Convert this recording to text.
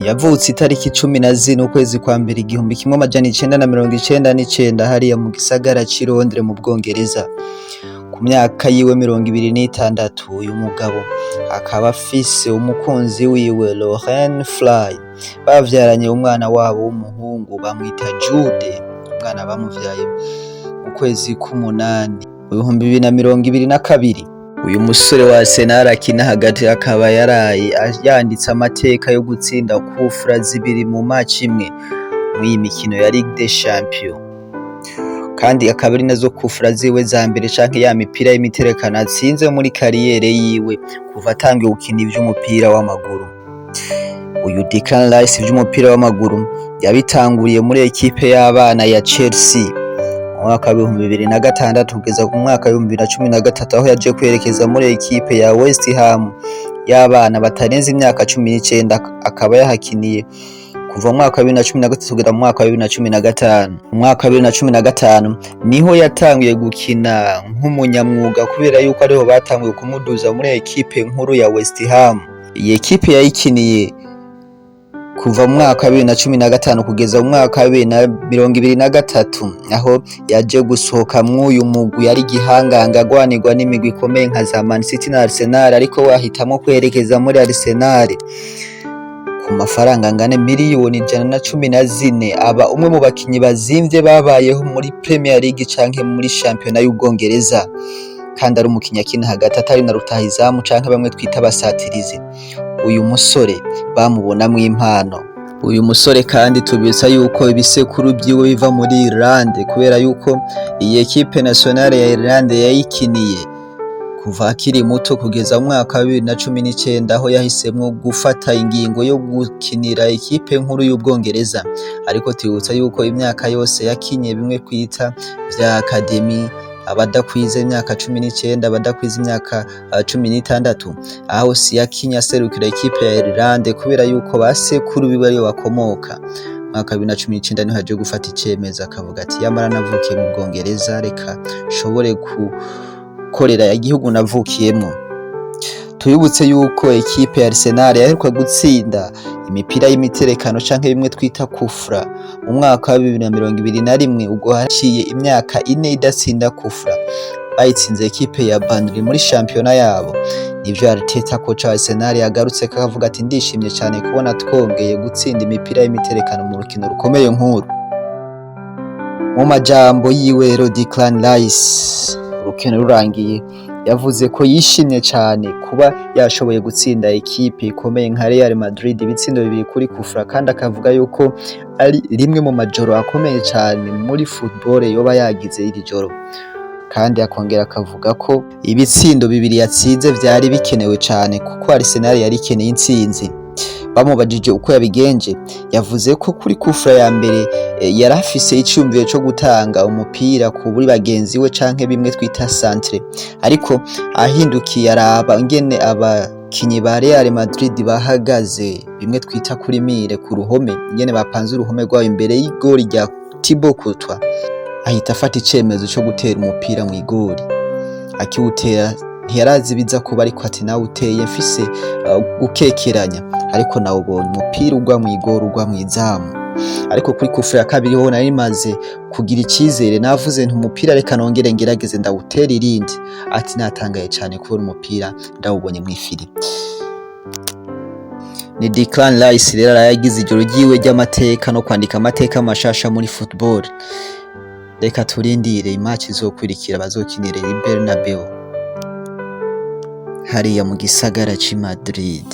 Yavutse itariki 14 ukwezi kwa mbere 1999 hariya mu gisagara c'i Londres mu Bwongereza. Ku myaka yiwe 26, uyu mugabo akaba afise umukunzi wiwe Lorraine Fly, bavyaranye umwana wabo w'umuhungu bamwita Jude. Umwana bamuvyaye mu kwezi k'umunani mu 2022. Uyu musore wa Arsenal akina hagati akaba yaraye yanditse amateka yo gutsinda kufra zibiri mu match imwe mw'iyi mikino ya Ligue des Champions, kandi akaba ari nazo kufra ziwe za mbere canke ya mipira y'imiterekano atsinze muri kariyere yiwe kuva atangiye gukina ivy'umupira w'amaguru. Uyu Declan Rice ivy'umupira w'amaguru yabitanguriye muri ekipe y'abana ya Chelsea mu mwaka wa 2006 kugeza ku mwaka wa 2013, aho yaje kwerekeza muri ekipe ya West Ham y'abana batarenze imyaka 19, akaba yahakiniye kuva mu mwaka wa 2013 kugera mu mwaka wa 2015. Mu mwaka wa 2015 niho yatangiye gukina nk'umunyamwuga kubera yuko ariho batangiye kumuduza muri ekipe nkuru ya West Ham. Iyi ekipe yayikiniye kuva mu mwaka wa 2015 kugeza mu mwaka wa 2023, aho yaje gusohoka mw'uyu mugwi yari gihanganga agwanirwa n'imigwi ikomeye nka za Man City na Arsenal, ariko wahitamwo kwerekeza muri Arsenal ku mafaranga angana miliyoni 114. Aba umwe mu bakinyi bazimvye babayeho muri Premier League canke muri shampiyona y'Ubwongereza, kandi ari umukinyi akina hagati atari na rutahizamu canke bamwe twita abasatirizi. Uyu musore bamubonamwo impano. Uyu musore kandi tubitsa yuko ibisekuru vyiwe biva muri Irlande, kubera yuko iyi ekipe nationale ya Irlande yayikiniye kuva akiri muto kugeza mu mwaka wa 2019, aho yahisemwo gufata ingingo yo gukinira ekipe nkuru y'Ubwongereza. Ariko tubitsa yuko imyaka yose yakinye bimwe kwita vya academy, abadakwiza imyaka 19, abadakwiza imyaka 16, aho si yakinya aserukira ekipe ya Irlande kubera yuko basekuru biwe ariyo bakomoka. Mwaka 2019 niho haje gufata icemeza akavuga ati yamara navukiye mu Bwongereza, reka shobore gukorera igihugu navukiyemwo. Tuyibutse yuko ekipe ya Arsenal yaheruka gutsinda imipira y'imiterekano canke bimwe twita kufra mu mwaka wa 2021, ubwo haciye imyaka 4 idatsinda kufra. Bayitsinze ekipe ya Burnley muri shampiyona yabo. Nivyo Arteta coach wa Arsenal yagarutse akavuga ati ndishimye cyane kubona twongeye gutsinda imipira y'imiterekano mu rukino rukomeye nkuru. Mu majambo yiwe Declan Rice urukino rurangiye yavuze ko yishimye cyane kuba yashoboye gutsinda ekipe ikomeye nka Real Madrid ibitsindo 2 kuri kufra, kandi akavuga yuko ari rimwe mu majoro akomeye cyane muri football yoba yagize iri joro, kandi akongera akavuga ko ibitsindo 2 yatsinze vyari bikenewe cyane kuko Arsenal yari ikeneye intsinzi. Bamubajije uko yabigenje, yavuze ko kuri kufra ya mbere yari afise icumviro cyo gutanga umupira ku buri bagenzi we canke bimwe twita centre, ariko ahindukiye araba ngene abakinyi ba Real Madrid bahagaze bimwe twita kuri mire ku ruhome, ngene bapanze uruhome rwayo imbere y'igori rya Thibaut Courtois, ahita afata icemezo cyo gutera umupira mu igori. Akiwutera ntiyarazi biza kuba, ariko ati nawe uteye mfise gukekeranya, ariko nawe ubonye umupira ugwa mu igori, ugwa mu izamu. Ariko kuri kufra ya kabiri ho nari maze kugira icizere, navuze nti umupira reka nongere ngerageze ndawutera irindi. Ati natangaye cyane kubona umupira ndawubonye mw'ifiri. Ni Declan Rice rero yagize ijoro ryiwe ry'amateka no kwandika amateka mashasha muri football. Reka turindire imatch izokurikira bazokinira i Bernabeu hariya mu gisagara c'i Madrid.